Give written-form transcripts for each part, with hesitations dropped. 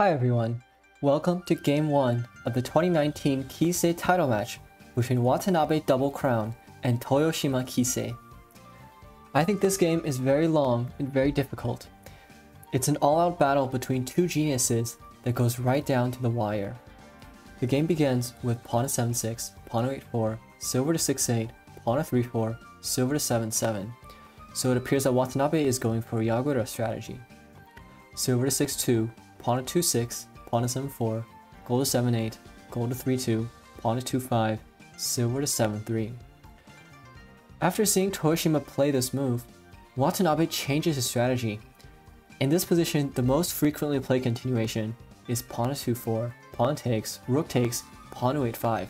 Hi everyone, welcome to Game 1 of the 2019 Kisei title match between Watanabe Double Crown and Toyoshima Kisei. I think this game is very long and very difficult. It's an all-out battle between two geniuses that goes right down to the wire. The game begins with pawn to 7-6, pawn to 8-4, silver to 6-8, pawn to 3-4, silver to 7-7, so it appears that Watanabe is going for a Hyōgo strategy. Silver to 6-2, pawn to 2-6, pawn to 7-4, gold to 7-8, gold to 3-2, pawn to 2-5, silver to 7-3. After seeing Toyoshima play this move, Watanabe changes his strategy. In this position, the most frequently played continuation is pawn to 2-4, pawn takes, rook takes, pawn to 8-5,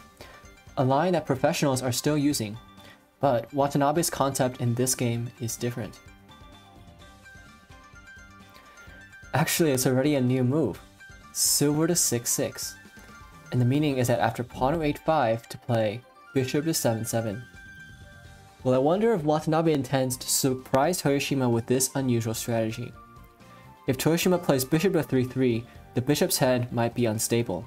a line that professionals are still using, but Watanabe's concept in this game is different. Actually, it's already a new move, silver to 6-6, and the meaning is that after pawn to 8-5 to play bishop to 7-7. Well, I wonder if Watanabe intends to surprise Toyoshima with this unusual strategy. If Toyoshima plays bishop to 3-3, the bishop's head might be unstable,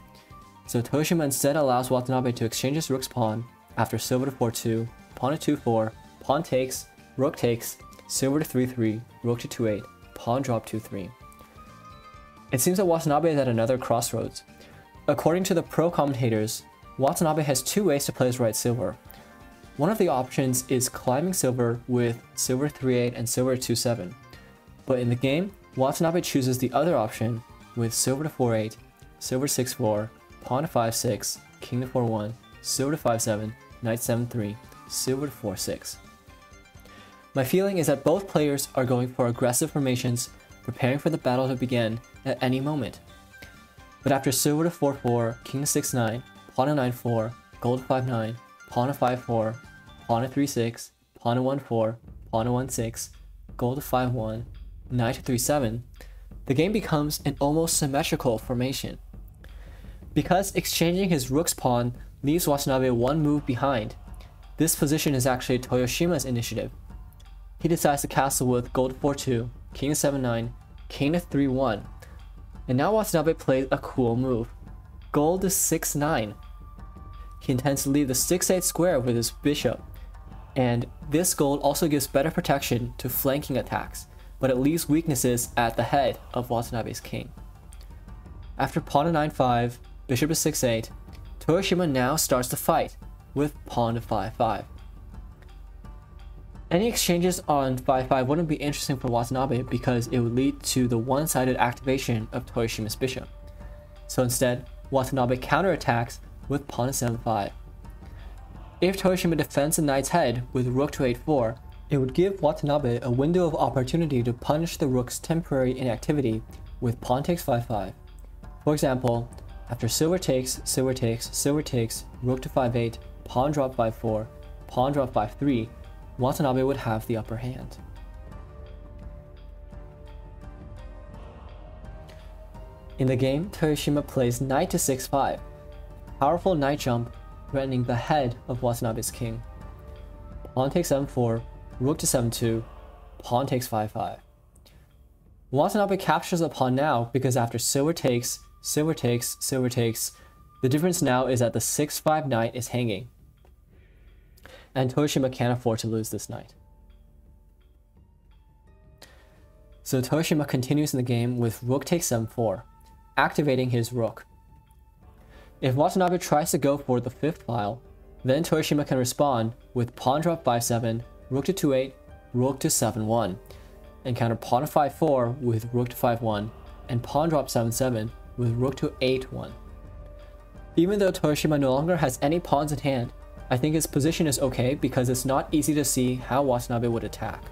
so Toyoshima instead allows Watanabe to exchange his rook's pawn after silver to 4-2, pawn to 2-4, pawn takes, rook takes, silver to 3-3, rook to 2-8, pawn drop 2-3. It seems that Watanabe is at another crossroads. According to the pro commentators, Watanabe has two ways to play his right silver. One of the options is climbing silver with silver 3-8 and silver 2-7. But in the game, Watanabe chooses the other option with silver to 4-8, silver 6-4, pawn to 5-6, king to 4-1, silver to 5-7, knight 7-3, silver to 4-6. My feeling is that both players are going for aggressive formations, preparing for the battle to begin at any moment. But after silver to 4-4, king to 6-9, pawn to 9-4, gold to 5-9, pawn to 5-4, pawn to 3-6, pawn to 1-4, pawn to 1-6, gold to 5-1, knight to 3-7, the game becomes an almost symmetrical formation. Because exchanging his rook's pawn leaves Watanabe one move behind, this position is actually Toyoshima's initiative. He decides to castle with gold to 4-2, king to 7-9, king to 3-1, and now Watanabe plays a cool move, gold to 6-9. He intends to leave the 6-8 square with his bishop, and this gold also gives better protection to flanking attacks, but it leaves weaknesses at the head of Watanabe's king. After pawn to 9-5, bishop to 6-8, Toyoshima now starts to fight with pawn to 5-5. Any exchanges on 5-5 wouldn't be interesting for Watanabe because it would lead to the one-sided activation of Toyoshima's bishop. So instead, Watanabe counterattacks with pawn to 7-5. If Toyoshima defends the knight's head with rook to 8-4, it would give Watanabe a window of opportunity to punish the rook's temporary inactivity with pawn takes 5-5. For example, after silver takes, silver takes, silver takes, rook to 5-8, pawn drop 5-4, pawn drop 5-3, Watanabe would have the upper hand. In the game, Toyoshima plays knight to 6-5, powerful knight jump threatening the head of Watanabe's king. Pawn takes 7-4, rook to 7-2, pawn takes 5-5. Watanabe captures the pawn now because after silver takes, silver takes, silver takes, the difference now is that the 6-5 knight is hanging, and Toyoshima can't afford to lose this knight. So Toyoshima continues in the game with rook takes 7-4, activating his rook. If Watanabe tries to go for the 5th file, then Toyoshima can respond with pawn drop 5-7, rook to 2-8, rook to 7-1, and counter pawn to 5-4 with rook to 5-1, and pawn drop 7-7 with rook to 8-1. Even though Toyoshima no longer has any pawns in hand, I think his position is okay because it's not easy to see how Watanabe would attack.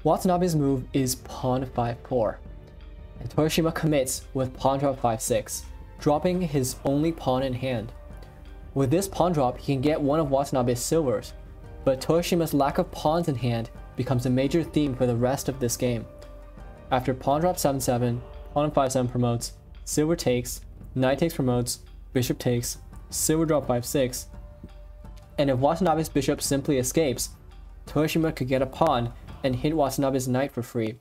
Watanabe's move is pawn to 5-4, and Toyoshima commits with pawn drop 5-6, dropping his only pawn in hand. With this pawn drop, he can get one of Watanabe's silvers, but Toyoshima's lack of pawns in hand becomes a major theme for the rest of this game. After pawn drop 7-7, pawn 5-7 promotes, silver takes, knight takes promotes, bishop takes, silver drop 5-6, and if Watanabe's bishop simply escapes, Toyoshima could get a pawn and hit Watanabe's knight for free,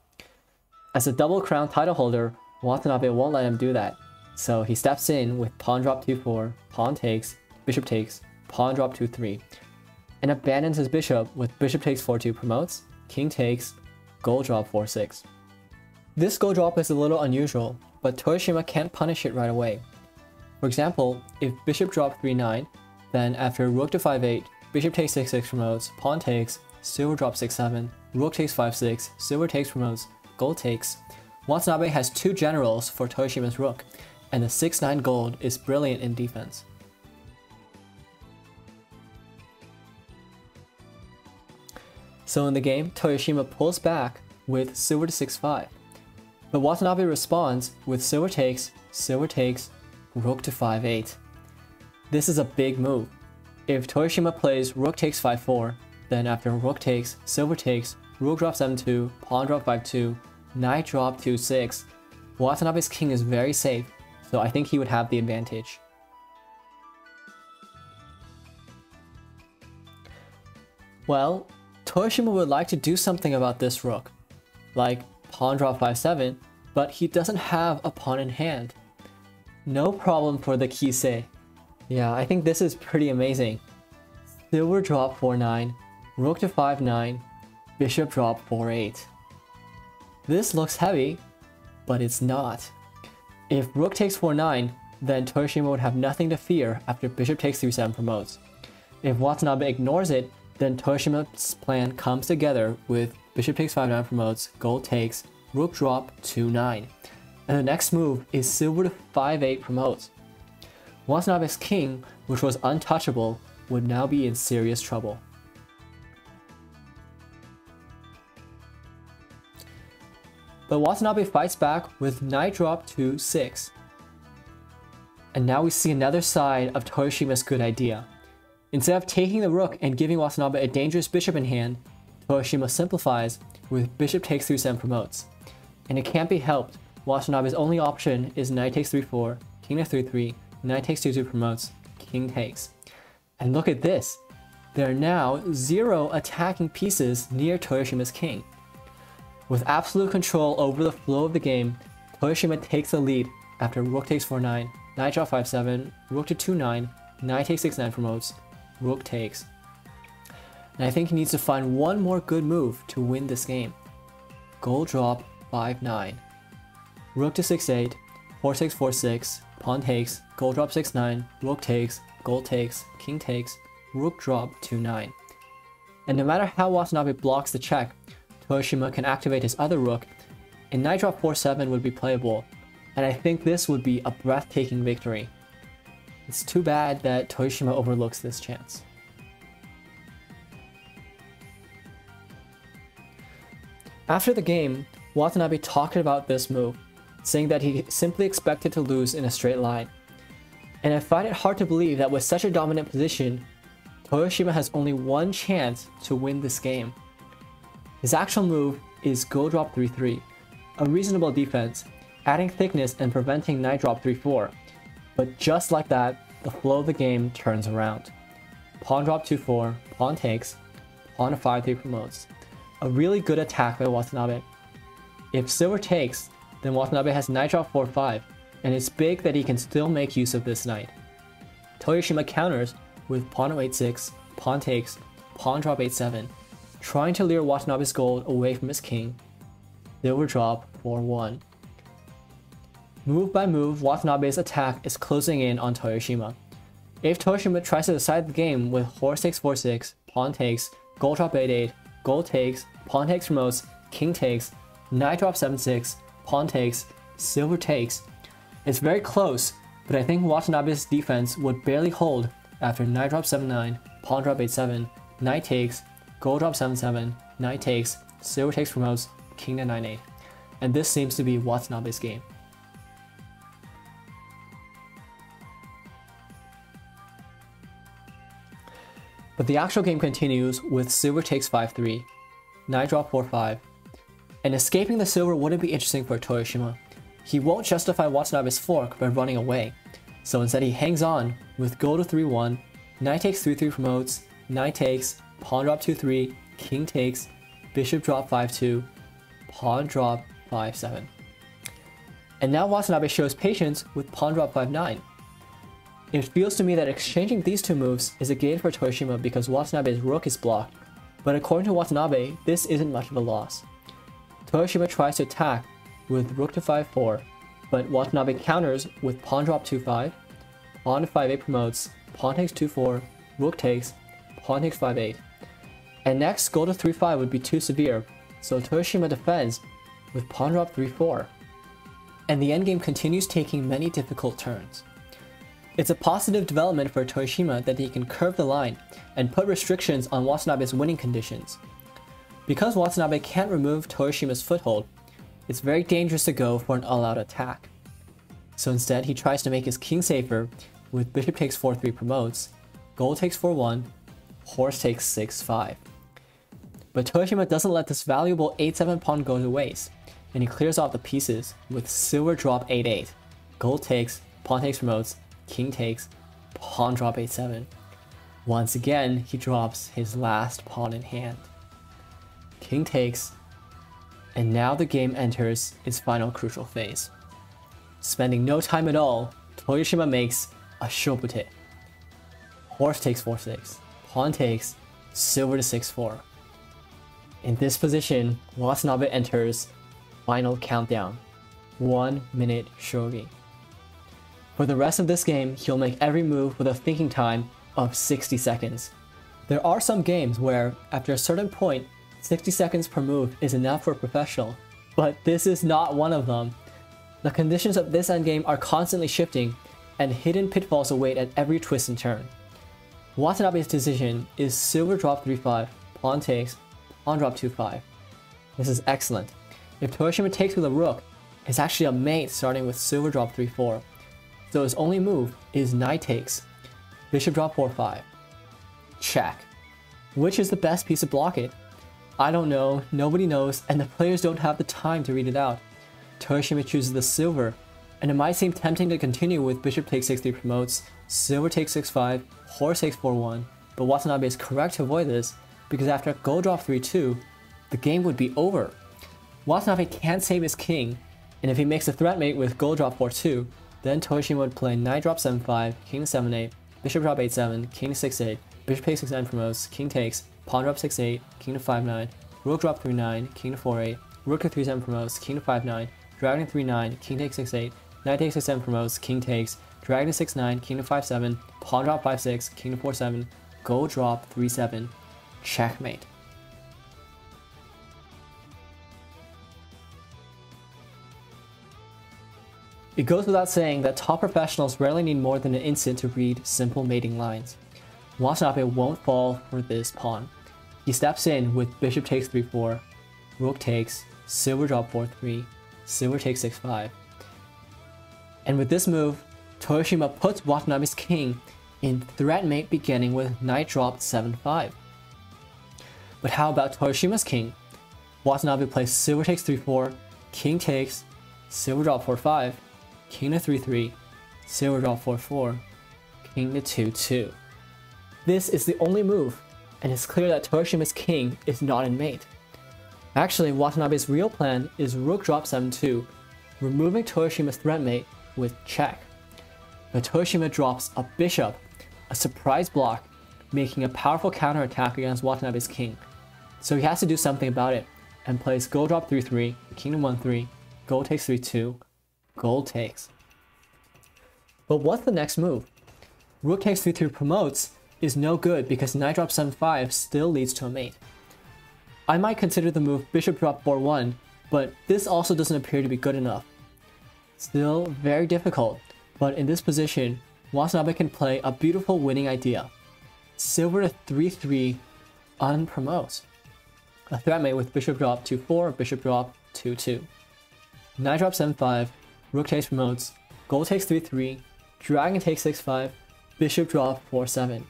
As a double crown title holder, Watanabe won't let him do that. So he steps in with pawn drop 2-4, pawn takes, bishop takes, pawn drop 2-3, and abandons his bishop with bishop takes 4-2 promotes, king takes, gold drop 4-6. This gold drop is a little unusual, but Toyoshima can't punish it right away. For example, if bishop drop 3-9, then after rook to 5-8, bishop takes 6-6 promotes, pawn takes, silver drop 6-7, rook takes 5-6, silver takes promotes, gold takes. Watanabe has 2 generals for Toyoshima's rook, and the 6-9 gold is brilliant in defense. So in the game, Toyoshima pulls back with silver to 6-5, but Watanabe responds with silver takes, rook to 5-8. This is a big move. If Toyoshima plays rook takes 5-4, then after rook takes, silver takes, rook drop 7-2, pawn drop 5-2, knight drop 2-6, Watanabe's king is very safe, so I think he would have the advantage. Well, Toyoshima would like to do something about this rook, like pawn drop 5-7, but he doesn't have a pawn in hand. No problem for the Kisei. Yeah, I think this is pretty amazing. Silver drop 4-9, rook to 5-9, bishop drop 4-8. This looks heavy, but it's not. If rook takes 4-9, then Toyoshima would have nothing to fear after bishop takes 3-7 promotes. If Watanabe ignores it, then Toyoshima's plan comes together with bishop takes 5-9 promotes, gold takes, rook drop 2-9. And the next move is silver to 5-8 promotes. Watanabe's king, which was untouchable, would now be in serious trouble. But Watanabe fights back with knight drop 2-6. And now we see another side of Toyoshima's good idea. Instead of taking the rook and giving Watanabe a dangerous bishop in hand, Toyoshima simplifies with bishop takes 3-7 promotes. And it can't be helped, Watanabe's only option is knight takes 3-4, king to 3-3, knight takes 2-2 promotes, king takes. And look at this! There are now 0 attacking pieces near Toyoshima's king. With absolute control over the flow of the game, Toyoshima takes the lead after rook takes 4-9, knight drop 5-7, rook to 2-9, knight takes 6-9 promotes, rook takes. And I think he needs to find one more good move to win this game. Gold drop 5-9, rook to 6-8, 4-6, 4-6, pawn takes, gold drop 6-9, rook takes, gold takes, king takes, rook drop 2-9. And no matter how Watanabe blocks the check, Toyoshima can activate his other rook, and knight drop 4-7 would be playable, and I think this would be a breathtaking victory. It's too bad that Toyoshima overlooks this chance. After the game, Watanabe talked about this move, saying that he simply expected to lose in a straight line. And I find it hard to believe that with such a dominant position, Toyoshima has only one chance to win this game. His actual move is gold drop 3-3, a reasonable defense, adding thickness and preventing knight drop 3-4. But just like that, the flow of the game turns around. Pawn drop 2-4, pawn takes, pawn 5-3 promotes. A really good attack by Watanabe. If silver takes, then Watanabe has knight drop 4-5, and it's big that he can still make use of this knight. Toyoshima counters with pawn 8-6, pawn takes, pawn drop 8-7, trying to lure Watanabe's gold away from his king. Silver drop 4-1. Move by move, Watanabe's attack is closing in on Toyoshima. If Toyoshima tries to decide the game with horse takes 4-6, pawn takes, gold drop 8-8, gold takes, pawn takes promotes, king takes, knight drop 7-6, pawn takes, silver takes, it's very close, but I think Watanabe's defense would barely hold after knight drop 7-9, pawn drop 8-7, knight takes, gold drop 7-7, knight takes, silver takes promotes, king to 9-8. And this seems to be Watanabe's game. But the actual game continues with silver takes 5-3, knight drop 4-5, and escaping the silver wouldn't be interesting for Toyoshima. He won't justify Watanabe's fork by running away, so instead he hangs on with gold to 3-1, knight takes 3-3 promotes, knight takes, pawn drop 2-3, king takes, bishop drop 5-2, pawn drop 5-7. And now Watanabe shows patience with pawn drop 5-9. It feels to me that exchanging these two moves is a gain for Toyoshima because Watanabe's rook is blocked, but according to Watanabe, this isn't much of a loss. Toyoshima tries to attack with rook to 5-4, but Watanabe counters with pawn drop 2-5, pawn to 5-8 promotes, pawn takes 2-4, rook takes, pawn takes 5-8. And next, go to 3-5 would be too severe, so Toyoshima defends with pawn drop 3-4. And the endgame continues taking many difficult turns. It's a positive development for Toyoshima that he can curve the line and put restrictions on Watanabe's winning conditions. Because Watanabe can't remove Toyoshima's foothold, it's very dangerous to go for an all-out attack. So instead, he tries to make his king safer with bishop takes 4-3 promotes, gold takes 4-1, horse takes 6-5. But Toyoshima doesn't let this valuable 8-7 pawn go to waste, and he clears off the pieces with silver drop 8-8, gold takes, pawn takes promotes, king takes, pawn drop 8-7. Once again, he drops his last pawn in hand. King takes, and now the game enters its final crucial phase. Spending no time at all, Toyoshima makes a shobute. Horse takes 4-6, pawn takes, silver to 6-4. In this position, Watanabe enters final countdown, 1 minute shogi. For the rest of this game, he'll make every move with a thinking time of 60 seconds. There are some games where, after a certain point, 60 seconds per move is enough for a professional, but this is not one of them. The conditions of this endgame are constantly shifting, and hidden pitfalls await at every twist and turn. Watanabe's decision is silver drop 3-5, pawn takes, pawn drop 2-5. This is excellent. If Toyoshima takes with a rook, it's actually a mate starting with silver drop 3-4. So his only move is knight takes, bishop drop 4-5. Check. Which is the best piece to block it? I don't know, nobody knows, and the players don't have the time to read it out. Toyoshima chooses the silver, and it might seem tempting to continue with bishop takes 6-3 promotes, silver takes 6-5, horse takes 4-1, but Watanabe is correct to avoid this, because after gold drop 3-2, the game would be over. Watanabe can't save his king, and if he makes a threat mate with gold drop 4-2, then Toyoshima would play knight drop 7-5, king to 7-8, bishop drop 8-7, king to 6-8, bishop takes 6-9 promotes, king takes, pawn drop 6-8, king to 5-9, rook drop 3-9, king to 4-8, rook to 3-7 promotes, king to 5-9, dragon to 3-9, king takes 6-8, knight takes 6-7 promotes, king takes, dragon to 6-9, king to 5-7, pawn drop 5-6, king to 4-7, gold drop 3-7, checkmate. It goes without saying that top professionals rarely need more than an instant to read simple mating lines. Watanabe won't fall for this pawn. He steps in with bishop takes 3-4, rook takes, silver drop 4-3, silver takes 6-5. And with this move, Toyoshima puts Watanabe's king in threat mate beginning with knight drop 7-5. But how about Toyoshima's king? Watanabe plays silver takes 3-4, king takes, silver drop 4-5, king to 3-3, silver drop 4-4, king to 2-2. This is the only move, and it's clear that Toyoshima's king is not in mate. Actually, Watanabe's real plan is rook drop 7-2, removing Toyoshima's threat mate with check. But Toyoshima drops a bishop, a surprise block, making a powerful counterattack against Watanabe's king. So he has to do something about it, and plays gold drop 3-3, king to 1-3, gold takes 3-2, gold takes. But what's the next move? Rook takes 3-3 promotes is no good because knight drop 7-5 still leads to a mate. I might consider the move bishop drop 4-1, but this also doesn't appear to be good enough. Still very difficult, but in this position, Watanabe can play a beautiful winning idea. Silver to 3-3 unpromotes. A threat mate with bishop drop 2-4, bishop drop 2-2. Knight drop 7-5, rook takes promotes, gold takes 3-3, dragon takes 6-5, bishop drop 4-7.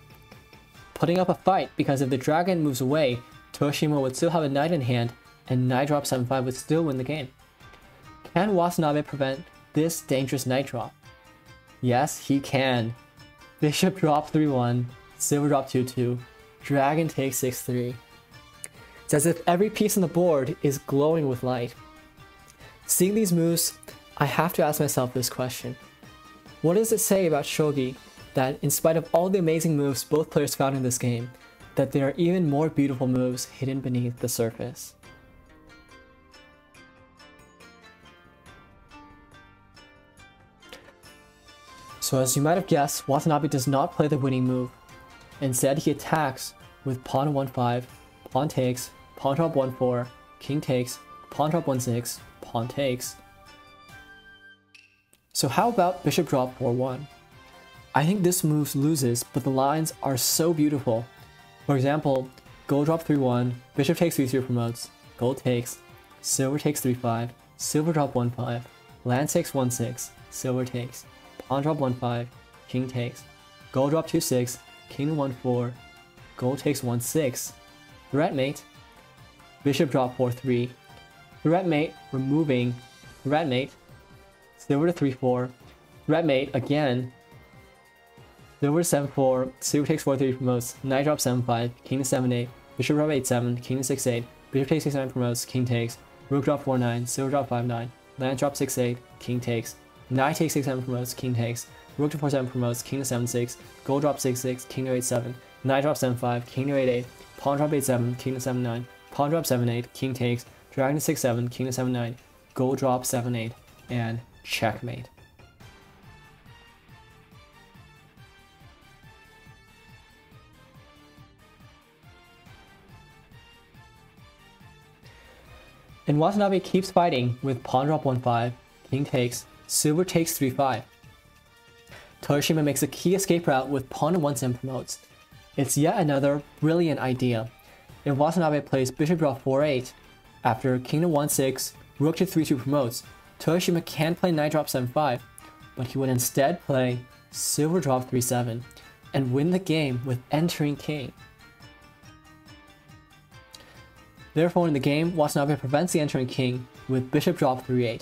Putting up a fight because if the dragon moves away, Toyoshima would still have a knight in hand, and knight drop 7-5 would still win the game. Can Watanabe prevent this dangerous knight drop? Yes, he can. Bishop drop 3-1, silver drop 2-2, dragon takes 6-3. It's as if every piece on the board is glowing with light. Seeing these moves, I have to ask myself this question. What does it say about Shogi that in spite of all the amazing moves both players found in this game, that there are even more beautiful moves hidden beneath the surface? So as you might have guessed, Watanabe does not play the winning move. Instead, he attacks with pawn 1-5, pawn takes, pawn drop 1-4, king takes, pawn drop 1-6, pawn takes. So how about bishop drop 4-1? I think this move loses, but the lines are so beautiful. For example, gold drop 3-1, bishop takes 3-0 promotes, gold takes, silver takes 3-5, silver drop 1-5, land takes 1-6, silver takes, pawn drop 1-5, king takes, gold drop 2-6, king 1-4, gold takes 1-6, threat mate, bishop drop 4-3, threat mate removing threat mate, silver to 3-4, threat mate again, silver to 7-4, silver takes 4-3 promotes, knight drop 7-5, king to 7-8, bishop drop 8-7, king to 6-8, bishop takes 6-9 promotes, king takes, rook drop 4-9, silver drop 5-9, land drop 6-8, king takes, knight takes 6-7 promotes, king takes, rook to 4-7 promotes, king to 7-6, gold drop 6-6, king to 8-7, knight drop 7-5, king to 8-8, pawn drop 8-7, king to 7-9, pawn drop 7-8, king takes, dragon to 6-7, king to 7-9, gold drop 7-8, and checkmate. And Watanabe keeps fighting with pawn drop 1-5, king takes, silver takes 3-5. Toyoshima makes a key escape route with pawn to 1-7 promotes. It's yet another brilliant idea. If Watanabe plays bishop drop 4-8, after king to 1-6, rook to 3-2 promotes, Toyoshima can play knight drop 7-5, but he would instead play silver drop 3-7 and win the game with entering king. Therefore, in the game, Watanabe prevents the entering king with bishop drop 3-8,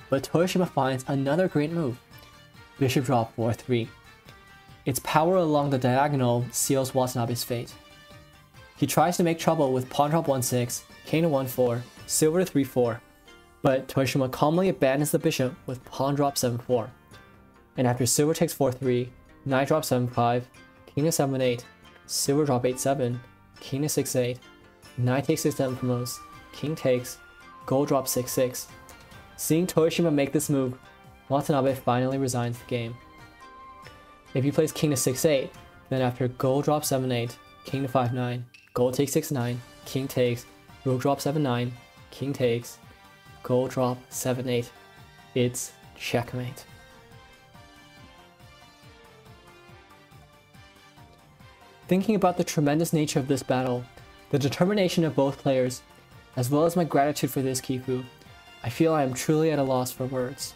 but Toyoshima finds another great move, bishop drop 4-3. Its power along the diagonal seals Watanabe's fate. He tries to make trouble with pawn drop 1-6, king to 1-4, silver to 3-4, but Toyoshima calmly abandons the bishop with pawn drop 7-4. And after silver takes 4-3, knight drop 7-5, king to 7-8, silver drop 8-7, king to 6-8, knight takes 6-7 promotes, king takes, gold drop 6-6. Seeing Toyoshima make this move, Watanabe finally resigns the game. If he plays king to 6-8, then after gold drop 7-8, king to 5-9, gold takes 6-9, king takes, rook drop 7-9, king takes, gold drop 7-8. It's checkmate. Thinking about the tremendous nature of this battle, the determination of both players, as well as my gratitude for this Kifu, I feel I am truly at a loss for words.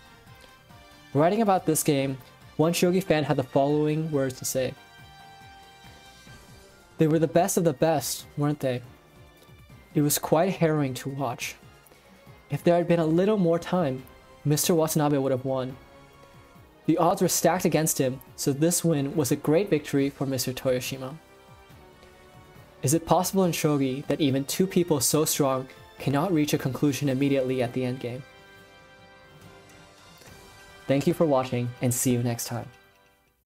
Writing about this game, one shogi fan had the following words to say. They were the best of the best, weren't they? It was quite harrowing to watch. If there had been a little more time, Mr. Watanabe would have won. The odds were stacked against him, so this win was a great victory for Mr. Toyoshima. Is it possible in shogi that even two people so strong cannot reach a conclusion immediately at the endgame? Thank you for watching, and see you next time.